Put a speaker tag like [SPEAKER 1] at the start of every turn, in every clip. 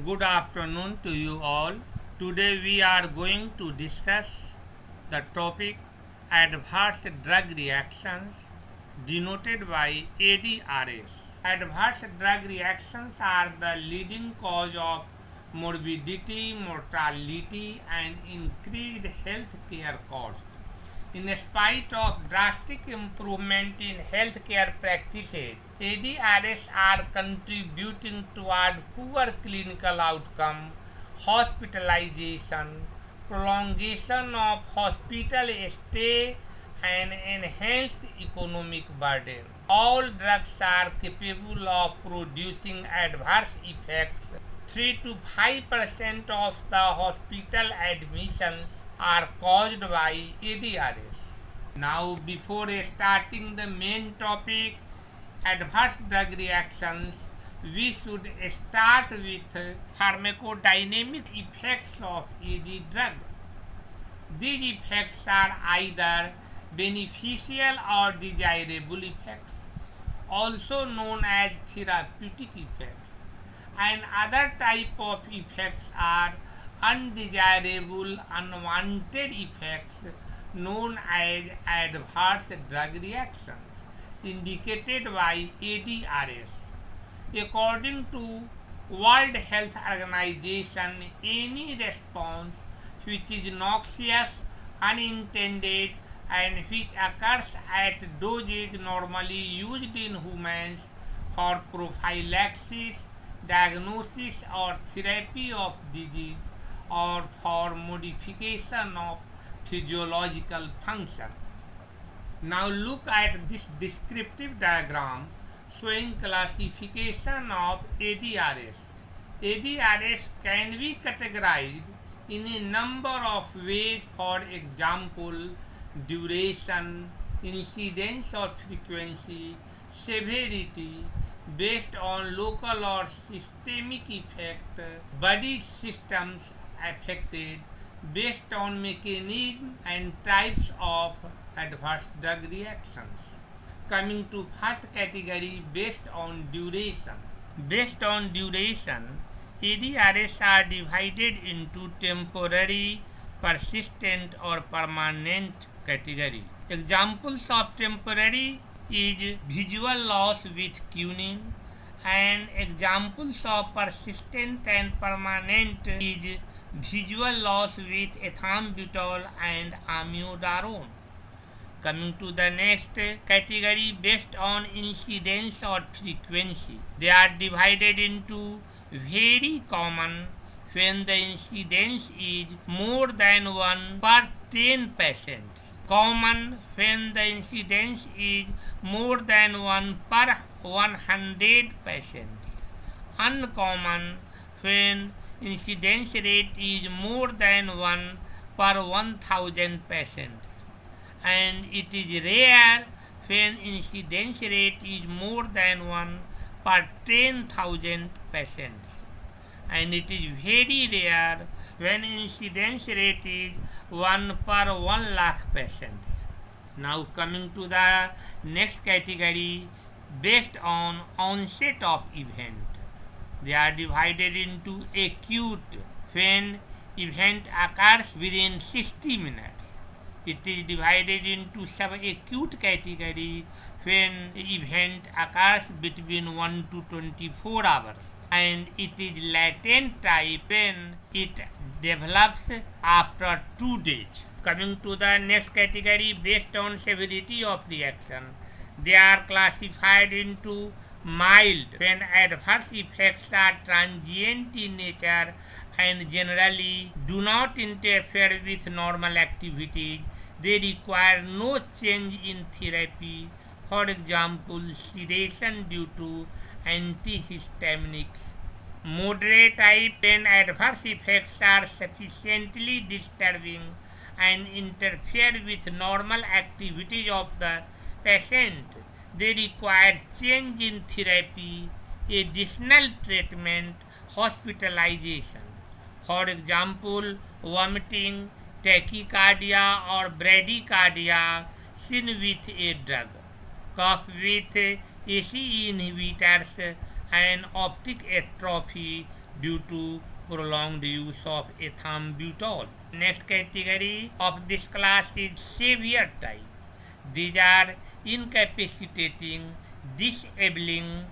[SPEAKER 1] Good afternoon to you all. Today we are going to discuss the topic adverse drug reactions denoted by ADRS. Adverse drug reactions are the leading cause of morbidity, mortality, and increased healthcare costs. In spite of drastic improvement in healthcare practices, ADRs are contributing toward poor clinical outcome, hospitalization, prolongation of hospital stay, and enhanced economic burden. All drugs are capable of producing adverse effects. 3 to 5% of the hospital admissions are caused by ADRS. Now, before starting the main topic, adverse drug reactions, we should start with pharmacodynamic effects of AD drug. These effects are either beneficial or desirable effects, also known as therapeutic effects, and other type of effects are undesirable unwanted effects known as adverse drug reactions indicated by ADRS. According to World Health Organization, any response which is noxious, unintended, and which occurs at doses normally used in humans for prophylaxis, diagnosis, or therapy of disease, or for modification of physiological function. Now look at this descriptive diagram showing classification of ADRS. ADRS can be categorized in a number of ways, for example, duration, incidence or frequency, severity, based on local or systemic effect, body systems affected, based on mechanism and types of adverse drug reactions. Coming to first category, based on duration. Based on duration, ADRS are divided into temporary, persistent or permanent category. Examples of temporary is visual loss with quinine, and examples of persistent and permanent is visual loss with ethambutol and amiodarone. Coming to the next category, based on incidence or frequency, they are divided into very common, when the incidence is more than 1 per 10 patients, common when the incidence is more than 1 per 100 patients, uncommon when incidence rate is more than 1 per 1000 patients, and it is rare when incidence rate is more than 1 per 10,000 patients, and it is very rare when incidence rate is 1 per 1 lakh patients. Now coming to the next category, based on onset of event. They are divided into acute, when event occurs within 60 minutes. It is divided into subacute category, when event occurs between 1 to 24 hours. And it is latent type, when it develops after 2 days. Coming to the next category, based on severity of reaction. They are classified into mild, when adverse effects are transient in nature and generally do not interfere with normal activities. They require no change in therapy, for example, sedation due to antihistaminics. Moderate type, when adverse effects are sufficiently disturbing and interfere with normal activities of the patient. They require change in therapy, additional treatment, hospitalization. For example, vomiting, tachycardia or bradycardia seen with a drug, cough with ACE inhibitors, and optic atrophy due to prolonged use of ethambutol. Next category of this class is severe type. These are incapacitating, disabling,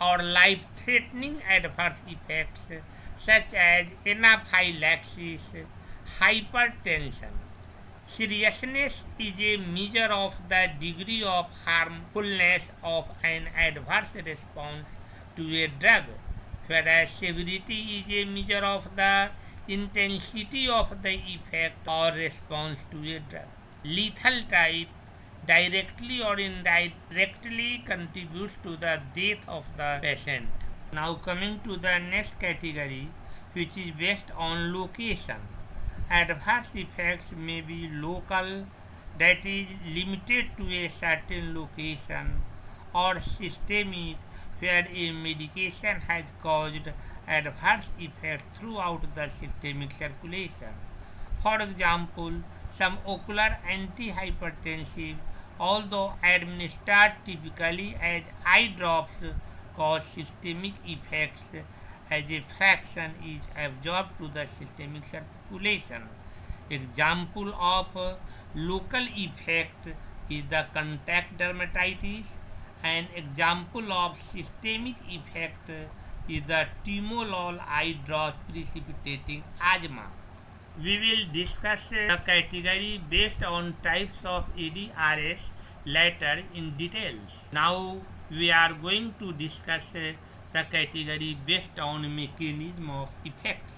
[SPEAKER 1] or life-threatening adverse effects such as anaphylaxis, hypertension. Seriousness is a measure of the degree of harmfulness of an adverse response to a drug, whereas severity is a measure of the intensity of the effect or response to a drug. Lethal type directly or indirectly contributes to the death of the patient. Now coming to the next category, which is based on location. Adverse effects may be local, that is limited to a certain location, or systemic, where a medication has caused adverse effects throughout the systemic circulation. For example, some ocular antihypertensive, although administered typically as eye drops, cause systemic effects as a fraction is absorbed to the systemic circulation. Example of local effect is the contact dermatitis. An example of systemic effect is the timolol eye drops precipitating asthma. We will discuss the category based on types of ADRS later in details. Now we are going to discuss the category based on mechanism of effects.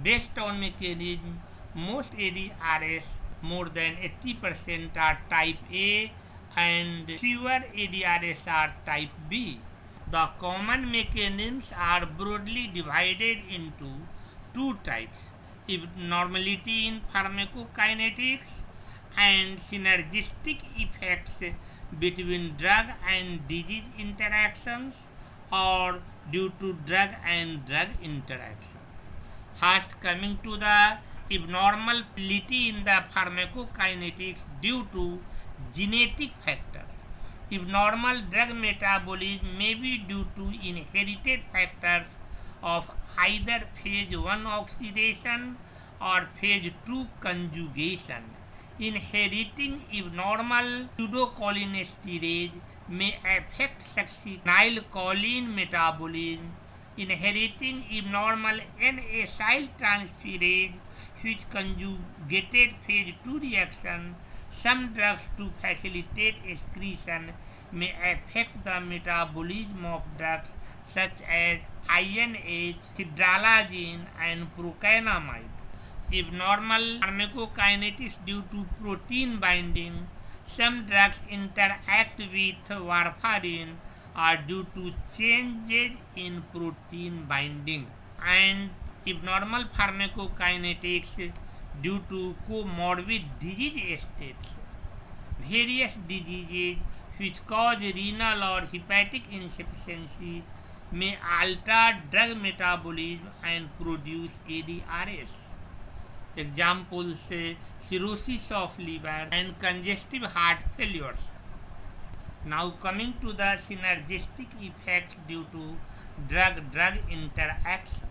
[SPEAKER 1] Based on mechanism, most ADRS, more than 80%, are type A and fewer ADRS are type B. The common mechanisms are broadly divided into two types: abnormality in pharmacokinetics and synergistic effects between drug and disease interactions or due to drug and drug interactions. First, coming to the abnormality in the pharmacokinetics due to genetic factors. Abnormal drug metabolism may be due to inherited factors of either phase 1 oxidation or phase 2 conjugation. Inheriting abnormal pseudocholinesterase may affect succinylcholine metabolism. Inheriting abnormal N-acyltransferase, which conjugated phase 2 reaction, some drugs to facilitate excretion may affect the metabolism of drugs such as INH, hydralazine, and procainamide. Abnormal pharmacokinetics due to protein binding. Some drugs interact with warfarin are due to changes in protein binding. And abnormal pharmacokinetics due to comorbid disease states. Various diseases which cause renal or hepatic insufficiency may alter drug metabolism and produce ADRS. Examples cirrhosis of liver and congestive heart failures. Now coming to the synergistic effects due to drug-drug interactions.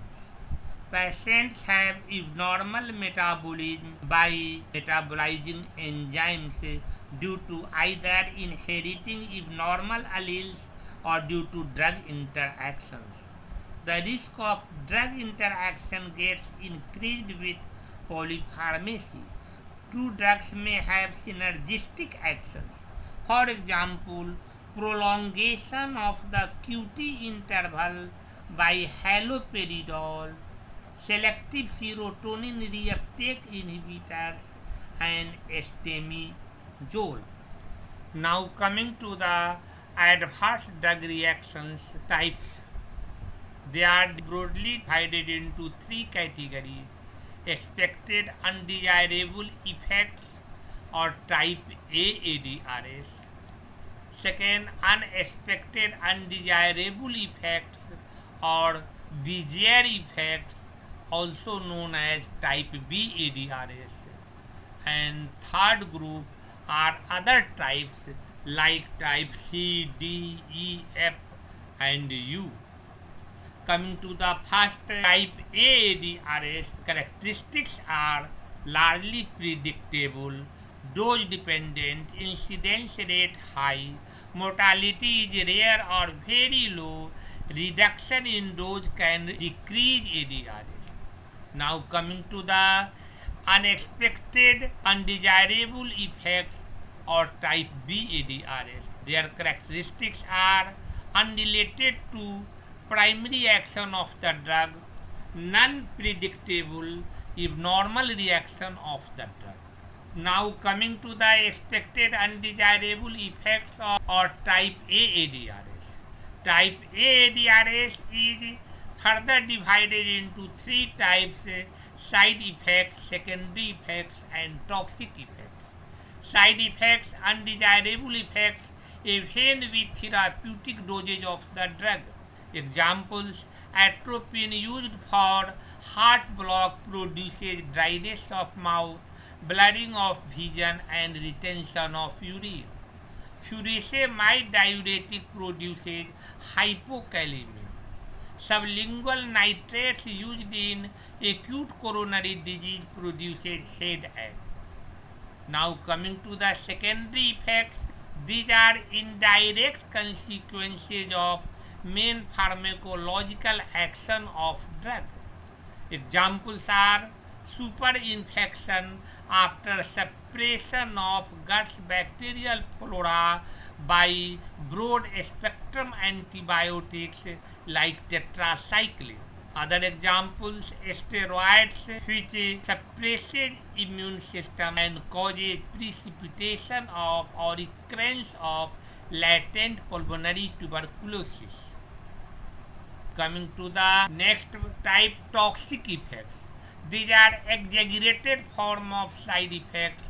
[SPEAKER 1] Patients have abnormal metabolism by metabolizing enzymes due to either inheriting abnormal alleles or due to drug interactions. The risk of drug interaction gets increased with polypharmacy. Two drugs may have synergistic actions. For example, prolongation of the QT interval by haloperidol, selective serotonin reuptake inhibitors, and estemizole. Now coming to the adverse drug reactions types. They are broadly divided into three categories: expected undesirable effects or type A ADRS. Second, unexpected undesirable effects or bizarre effects, also known as type B ADRS. And third group are other types like type C, D, E, F, and U. Coming to the first type A ADRS, characteristics are largely predictable, dose dependent, incidence rate high, mortality is rare or very low, reduction in dose can decrease ADRS. Now coming to the unexpected undesirable effects or type B ADRS. Their characteristics are unrelated to primary action of the drug, non-predictable, abnormal reaction of the drug. Now coming to the expected undesirable effects of or type A ADRS. Type A ADRS is further divided into three types: side effects, secondary effects, and toxic effects. Side effects, undesirable effects even with therapeutic dosage of the drug. Examples: atropine used for heart block produces dryness of mouth, blurring of vision, and retention of urine. Furosemide diuretic produces hypokalemia. Sublingual nitrates used in acute coronary disease produces headache. Now coming to the secondary effects, these are indirect consequences of main pharmacological action of drug. Examples are superinfection after suppression of gut's bacterial flora by broad spectrum antibiotics like tetracycline. Other examples: steroids which suppresses immune system and causes precipitation of or recurrence of latent pulmonary tuberculosis. Coming to the next type, toxic effects. These are exaggerated form of side effects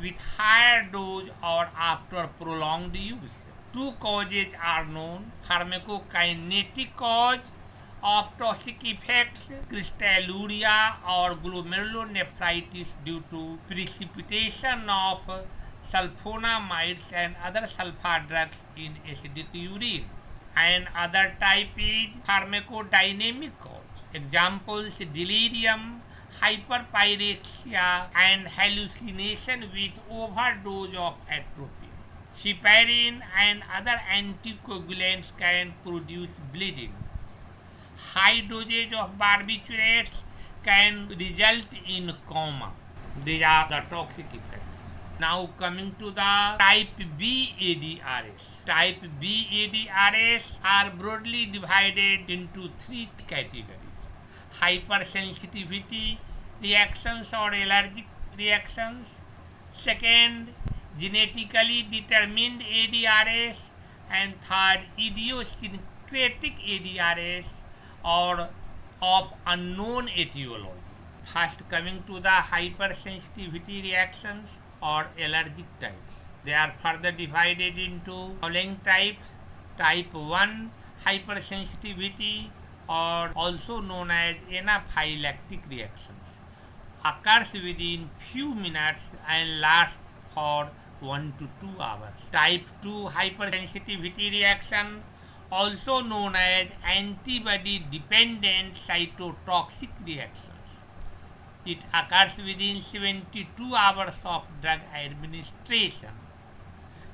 [SPEAKER 1] with higher dose or after prolonged use. Two causes are known: pharmacokinetic cause of toxic effects, crystalluria or glomerulonephritis due to precipitation of sulfonamides and other sulfur drugs in acidic urine. And other type is pharmacodynamic cause. Examples: delirium, hyperpyrexia, and hallucination with overdose of atropine. Heparin and other anticoagulants can produce bleeding. High dosage of barbiturates can result in coma. These are the toxic effects. Now coming to the type B ADRS. Type B ADRS are broadly divided into three categories: hypersensitivity reactions or allergic reactions. Second, genetically determined ADRS. And third, idiosyncratic ADRS or of unknown etiology. First, coming to the hypersensitivity reactions or allergic types. They are further divided into following types: type 1 hypersensitivity, or also known as anaphylactic reactions, occurs within few minutes and lasts for 1 to 2 hours. Type 2 hypersensitivity reaction, also known as antibody dependent cytotoxic reactions. It occurs within 72 hours of drug administration.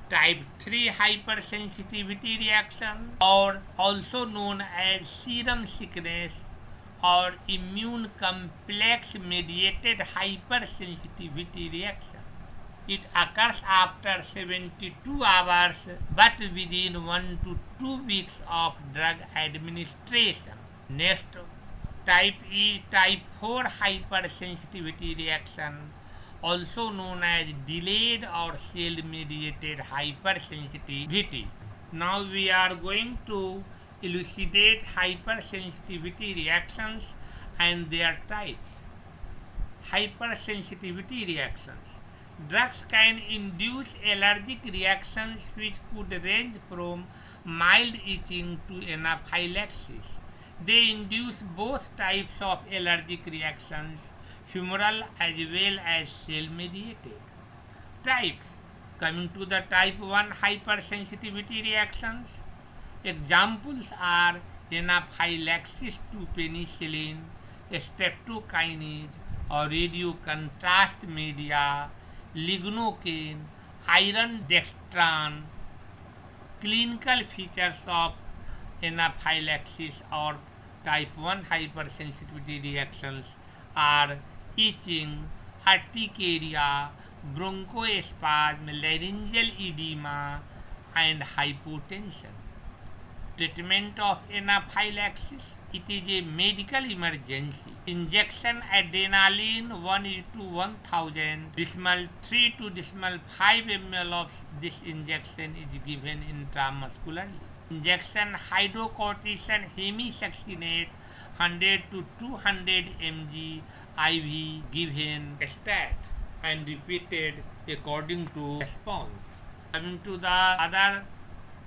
[SPEAKER 1] Type 3 hypersensitivity reaction, or also known as serum sickness or immune complex mediated hypersensitivity reaction. It occurs after 72 hours but within 1 to 2 weeks of drug administration. Next type is type 4 hypersensitivity reaction, also known as delayed or cell mediated hypersensitivity. Now we are going to elucidate hypersensitivity reactions and their types. Hypersensitivity reactions. Drugs can induce allergic reactions which could range from mild itching to anaphylaxis. They induce both types of allergic reactions, humoral as well as cell-mediated. Types. Coming to the type 1 hypersensitivity reactions, examples are anaphylaxis to penicillin, streptokinase or radio contrast media, lignocaine, iron dextran. Clinical features of anaphylaxis or type 1 hypersensitivity reactions are itching, urticaria, bronchospasm, laryngeal edema, and hypotension. Treatment of anaphylaxis. It is a medical emergency. Injection adrenaline 1:1000 decimal 3 to decimal 5 ml of this injection is given intramuscularly. Injection hydrocortisone hemisuccinate 100 to 200 mg IV given stat and repeated according to response. Coming to the other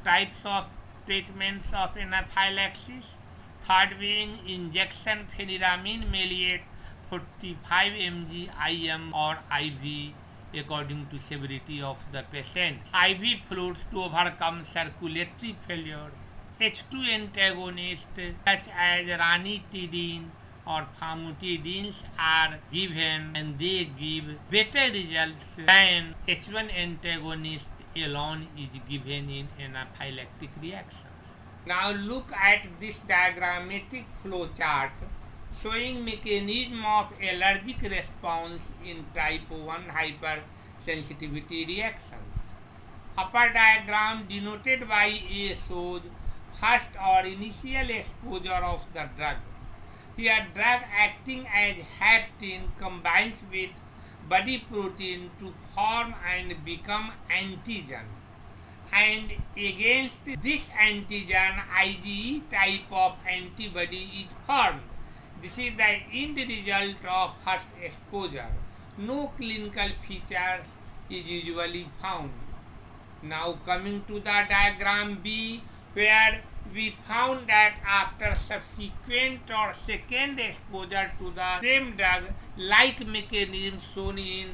[SPEAKER 1] types of treatments of anaphylaxis. Third being injection phenyramine maleate 45 mg IM or IV according to severity of the patient. IV fluids to overcome circulatory failures. H2 antagonists such as ranitidine or famotidines are given and they give better results than H1 antagonist alone is given in anaphylactic reactions. Now look at this diagrammatic flow chart showing mechanism of allergic response in type 1 hypersensitivity reactions. Upper diagram denoted by A shows first or initial exposure of the drug. Here drug acting as haptin combines with body protein to form and become antigen, and against this antigen IgE type of antibody is formed. This is the end result of first exposure. No clinical features is usually found. Now coming to the diagram B, where we found that after subsequent or second exposure to the same drug, like mechanism shown in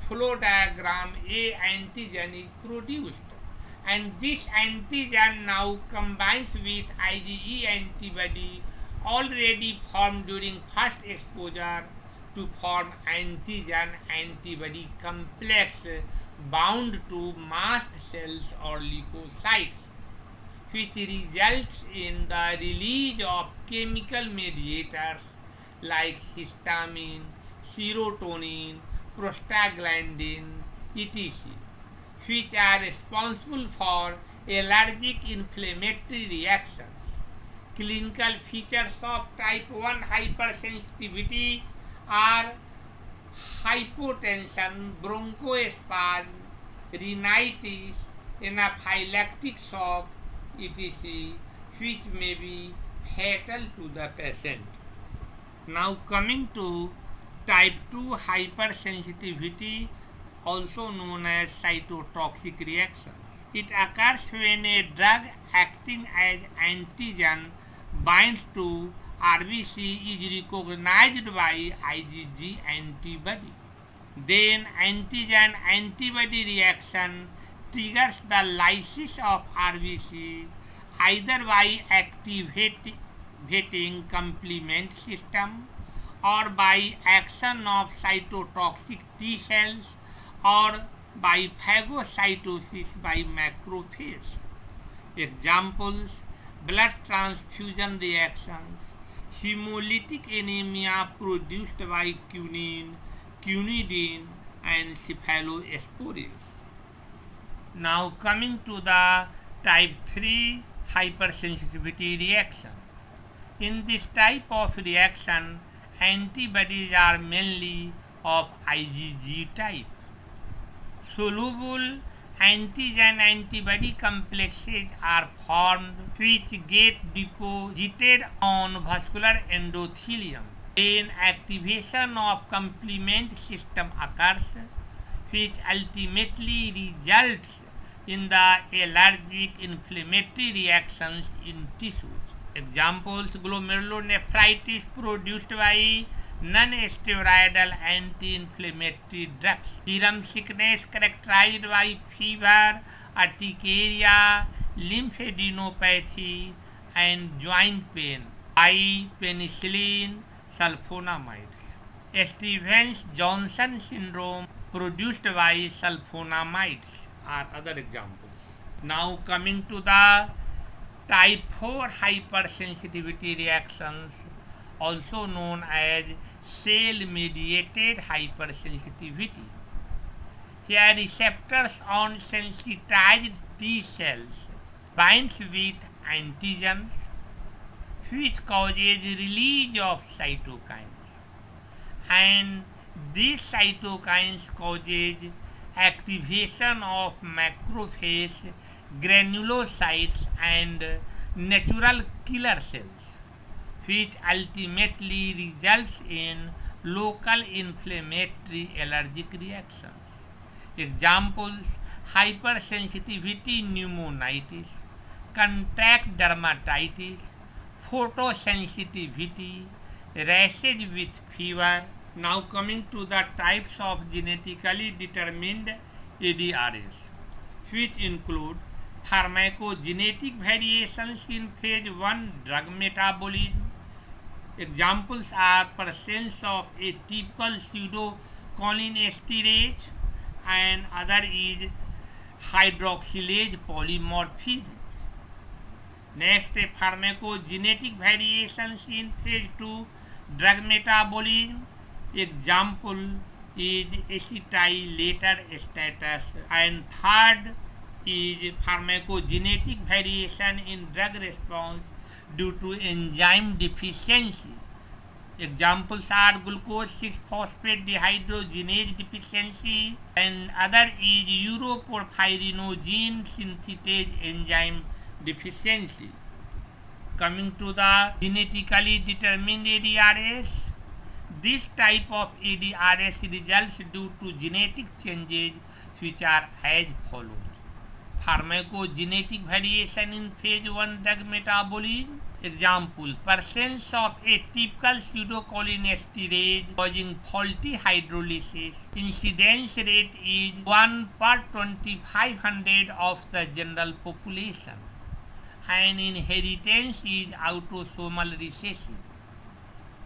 [SPEAKER 1] flow diagram, A antigen is produced, and this antigen now combines with IgE antibody already formed during first exposure to form antigen antibody complex bound to mast cells or leukocytes, which results in the release of chemical mediators like histamine, serotonin, prostaglandin, etc., which are responsible for allergic inflammatory reactions. Clinical features of type 1 hypersensitivity are hypotension, bronchospasm, rhinitis, anaphylactic shock, etc., which may be fatal to the patient. Now coming to type 2 hypersensitivity, also known as cytotoxic reactions. It occurs when a drug acting as antigen binds to RBC is recognized by IgG antibody. Then antigen antibody reaction triggers the lysis of RBC either by activating complement system or by action of cytotoxic T cells or by phagocytosis by macrophage. Examples: blood transfusion reactions, hemolytic anemia produced by quinine, quinidine, and cephalosporins. Now coming to the type 3 hypersensitivity reaction. In this type of reaction, antibodies are mainly of IgG type. Soluble antigen antibody complexes are formed which get deposited on vascular endothelium. Then activation of complement system occurs, which ultimately results in the allergic inflammatory reactions in tissues. Examples: glomerulonephritis produced by non-steroidal anti-inflammatory drugs, serum sickness characterized by fever, urticaria, lymphadenopathy, and joint pain by penicillin sulfonamides. Stevens-Johnson syndrome produced by sulfonamides are other examples. Now coming to the type 4 hypersensitivity reactions, also known as cell-mediated hypersensitivity. Here receptors on sensitized T cells binds with antigens which causes release of cytokines, and these cytokines causes activation of macrophage granulocytes and natural killer cells, which ultimately results in local inflammatory allergic reactions. Examples: hypersensitivity pneumonitis, contact dermatitis, photosensitivity, rashes with fever. Now coming to the types of genetically determined ADRS, which include pharmacogenetic variations in phase 1 drug metabolism. Examples are presence of a typical pseudocholinesterase and other is hydroxylase polymorphism. Next, pharmacogenetic variations in phase 2 drug metabolism. Example is acetylator status. And third is pharmacogenetic variation in drug response due to enzyme deficiency. Examples are glucose 6-phosphate dehydrogenase deficiency and other is uroporphyrinogene synthetase enzyme deficiency. Coming to the genetically determined ADRS, this type of ADRS results due to genetic changes which are as follows: pharmacogenetic variation in phase 1 drug metabolism. Example: presence of a typical pseudocholinesterase causing faulty hydrolysis. Incidence rate is 1 per 2500 of the general population, and inheritance is autosomal recessive.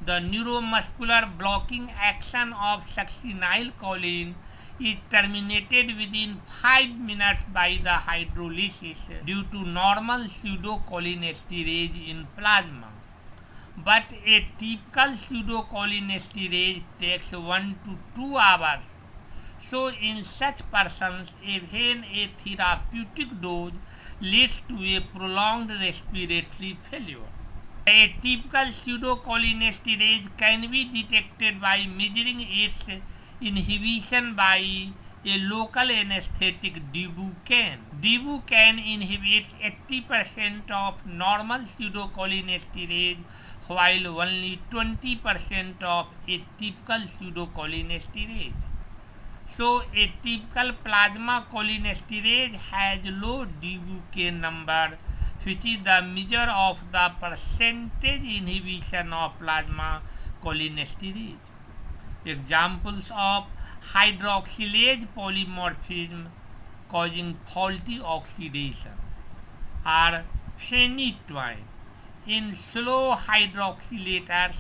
[SPEAKER 1] The neuromuscular blocking action of succinylcholine is terminated within 5 minutes by the hydrolysis due to normal pseudocholinesterase in plasma. But a typical pseudocholinesterase takes 1 to 2 hours. So in such persons, even a therapeutic dose leads to a prolonged respiratory failure. A typical pseudocholinesterase can be detected by measuring its inhibition by a local anesthetic Dibucan. Dibucan inhibits 80% of normal pseudocholinesterase while only 20% of a typical pseudocholinesterase. So a typical plasma cholinesterase has low Dibucan number, which is the measure of the percentage inhibition of plasma cholinesterase. Examples of hydroxylase polymorphism causing faulty oxidation are phenytoin. In slow hydroxylators,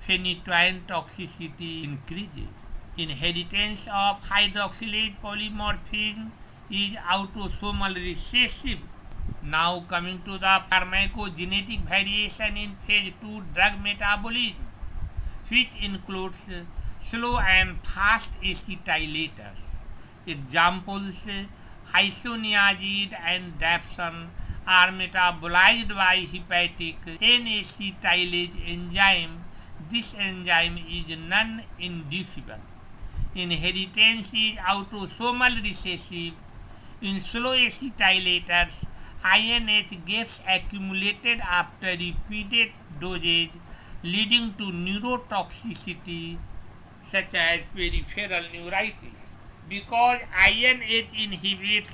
[SPEAKER 1] phenytoin toxicity increases. Inheritance of hydroxylase polymorphism is autosomal recessive. Now coming to the pharmacogenetic variation in phase 2 drug metabolism, which includes slow and fast acetylators. Examples: isoniazid and dapsone are metabolized by hepatic N-acetylase enzyme. This enzyme is non-inducible. Inheritance is autosomal recessive. In slow acetylators, INH gets accumulated after repeated dosage, leading to neurotoxicity such as peripheral neuritis. Because INH inhibits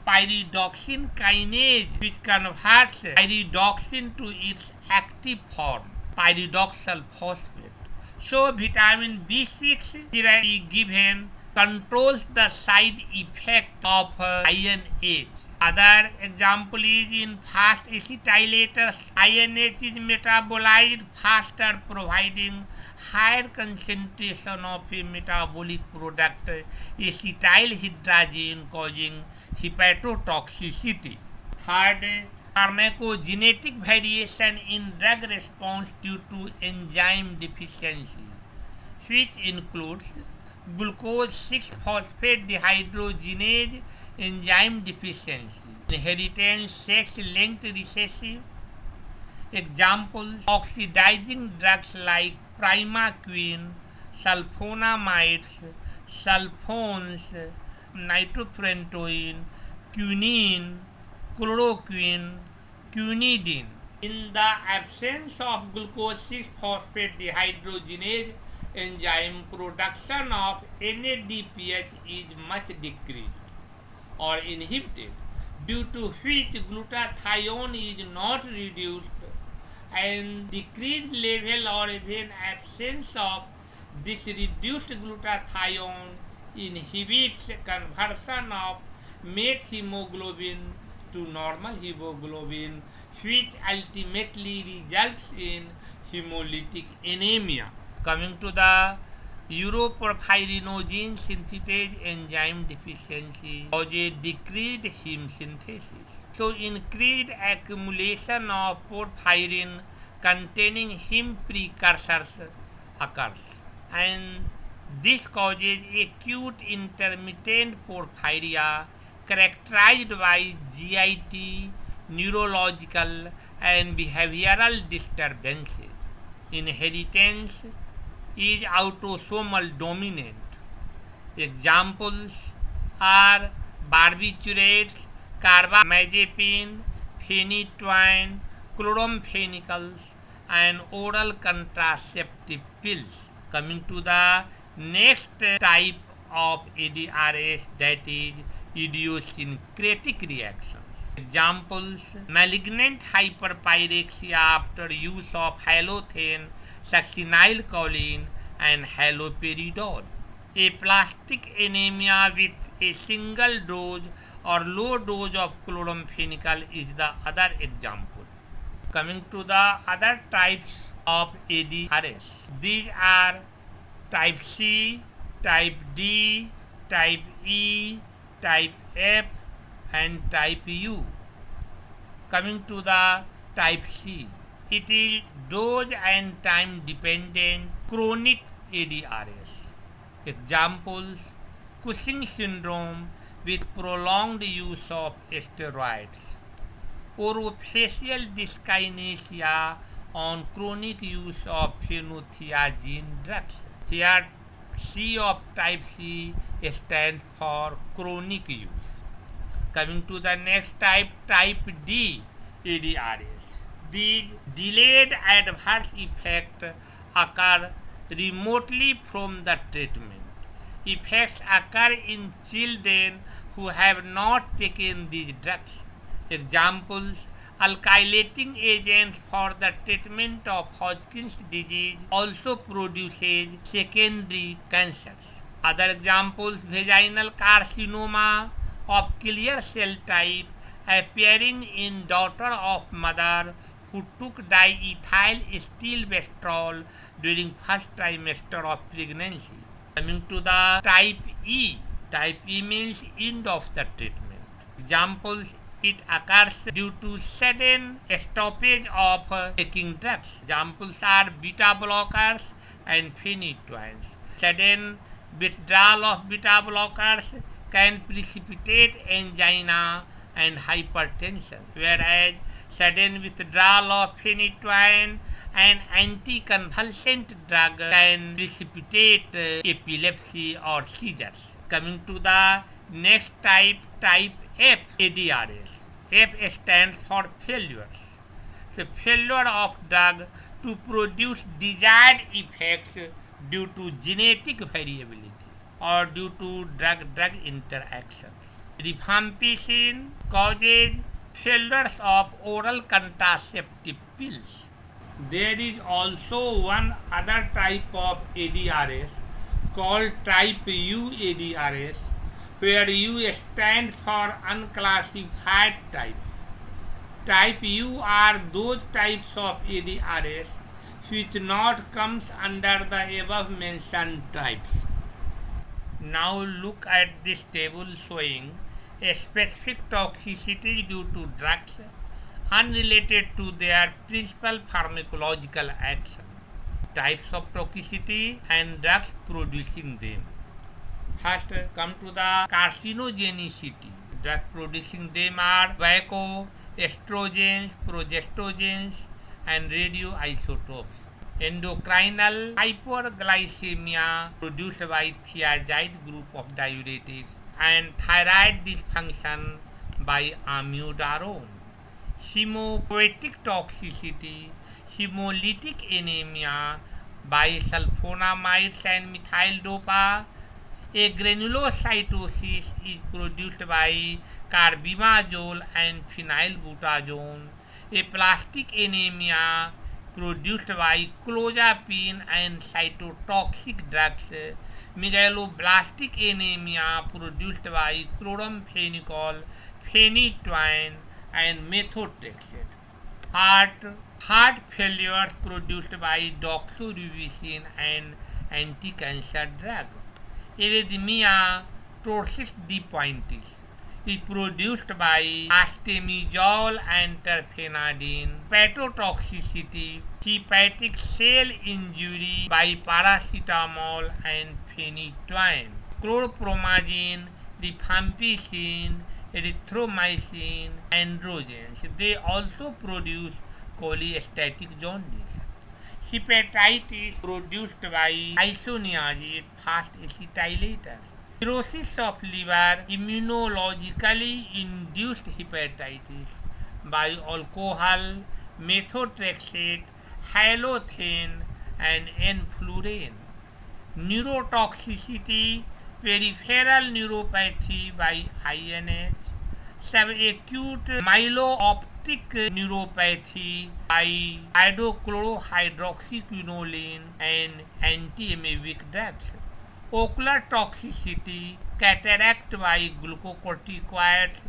[SPEAKER 1] pyridoxine kinase, which converts pyridoxine to its active form, pyridoxal phosphate. So vitamin B6 is given controls the side effect of INH. Other example is in fast acetylators, INH is metabolized faster, providing higher concentration of a metabolic product, acetylhydrazine, causing hepatotoxicity. Third, pharmacogenetic variation in drug response due to enzyme deficiency, which includes glucose 6-phosphate dehydrogenase enzyme deficiency, inheritance, sex-linked recessive. Examples: oxidizing drugs like primaquine, sulfonamides, sulfones, nitrofurantoin, quinine, chloroquine, quinidine. In the absence of glucose 6-phosphate dehydrogenase enzyme, production of NADPH is much decreased or inhibited, due to which glutathione is not reduced, and decreased level or even absence of this reduced glutathione inhibits conversion of methemoglobin to normal hemoglobin, which ultimately results in hemolytic anemia. Coming to the uroporphyrinogene synthetase enzyme deficiency causes decreased heme synthesis. So increased accumulation of porphyrin containing heme precursors occurs, and this causes acute intermittent porphyria characterized by GIT, neurological and behavioral disturbances. Inheritance is autosomal dominant. Examples are barbiturates, carbamazepine, phenytoin, chloramphenicals, and oral contraceptive pills. Coming to the next type of ADRS, that is idiosyncratic reactions. Examples: malignant hyperpyrexia after use of halothane, succinylcholine, and haloperidol. Aplastic anemia with a single dose or low dose of chloramphenicol is the other example. Coming to the other types of ADRS, these are type C, type D, type E, type F, and type U. Coming to the type C, it is dose and time dependent chronic ADRS. Examples: Cushing syndrome with prolonged use of steroids, orofacial dyskinesia on chronic use of phenothiazine drugs. Here C of type C stands for chronic use. Coming to the next type, type D ADRS. These delayed adverse effects occur remotely from the treatment. Effects occur in children who have not taken these drugs. Examples: alkylating agents for the treatment of Hodgkin's disease also produces secondary cancers. Other examples: vaginal carcinoma of clear cell type appearing in daughter of mother who took diethyl stilbestrol during first trimester of pregnancy. Coming to the type E. Type E means end of the treatment. Examples: it occurs due to sudden stoppage of taking drugs. Examples are beta blockers and phenytoins. Sudden withdrawal of beta blockers can precipitate angina and hypertension, whereas sudden withdrawal of phenytoin and anticonvulsant drug can precipitate epilepsy or seizures. Coming to the next type, type F ADRS. F stands for failures. So failure of drug to produce desired effects due to genetic variability or due to drug-drug interactions. Rifampicin causes failures of oral contraceptive pills. There is also one other type of ADRS called type U ADRs, where U stands for unclassified type. Type U are those types of ADRs which not comes under the above mentioned types. Now look at this table showing a specific toxicity due to drugs unrelated to their principal pharmacological action, types of toxicity and drugs producing them. First, come to the carcinogenicity. Drugs producing them are tobacco, estrogens, progestogens, and radioisotopes. Endocrinal hyperglycemia produced by thiazide group of diuretics, and thyroid dysfunction by amiodarone. Hemopoietic toxicity, hemolytic anemia by sulfonamides and methyl dopa. A granulocytosis is produced by carbimazole and phenylbutazone. A plastic anemia produced by clozapine and cytotoxic drugs. Megaloblastic anemia produced by chloramphenicol, phenytoin, and methotrexate. Heart failure produced by doxorubicin and anti-cancer drug. Arrhythmia ptosis de pointis is produced by astemizole and terfenadine. Hepatotoxicity, hepatic cell injury by paracetamol and phenytoin. Chlorpromazine, rifampicin, erythromycin, androgens. They also produce cholestatic jaundice. Hepatitis produced by isoniazid fast acetylators. Cirrhosis of liver, immunologically induced hepatitis by alcohol, methotrexate, halothane, and enflurane. Neurotoxicity, peripheral neuropathy by INH, subacute myelooptic neuropathy by hydrochlorohydroxyquinoline and anti-amoebic drugs. Ocular toxicity, cataract by glucocorticoids,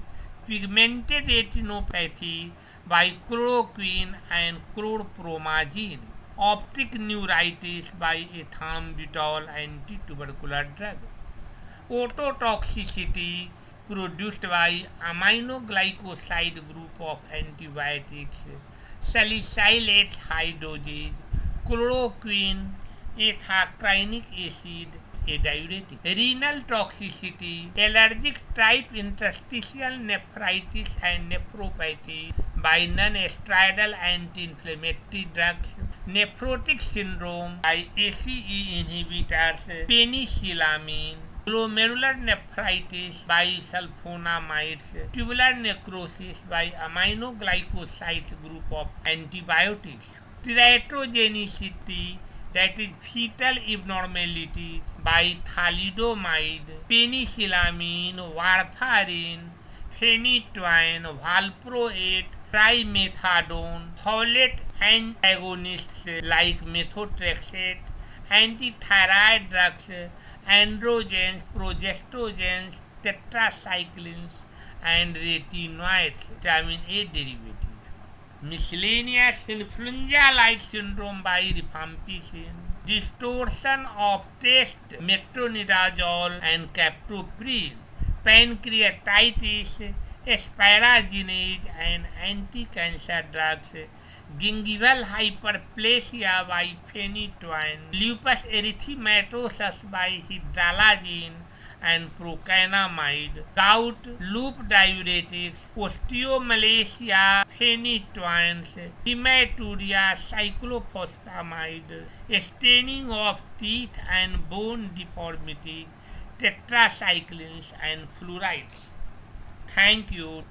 [SPEAKER 1] pigmented retinopathy by chloroquine and chlorpromazine. Optic neuritis by ethambutol anti-tubercular drug. Ototoxicity produced by aminoglycoside group of antibiotics, salicylates high dosage, chloroquine, ethacrynic acid, a diuretic. Renal toxicity, allergic type interstitial nephritis and nephropathy by non-steroidal anti-inflammatory drugs. Nephrotic syndrome by ACE inhibitors, penicillamine. Glomerular nephritis by sulfonamides. Tubular necrosis by aminoglycosides group of antibiotics. Teratogenicity, that is fetal abnormalities by thalidomide, penicillamine, warfarin, phenytoin, valproate, trimethadone, folate antagonists like methotrexate, antithyroid drugs, androgens, progestogens, tetracyclines, and retinoids, vitamin A derivatives. Miscellaneous influenza-like syndrome by rifampicin, distortion of taste, metronidazole and captopril, pancreatitis, asparaginase and anti-cancer drugs, gingival hyperplasia by phenytoin, lupus erythematosus by hydralazine and procainamide, gout, loop diuretics, osteomalacia, phenytoins, hematuria, cyclophosphamide, staining of teeth and bone deformity, tetracyclines and fluorides. Thank you.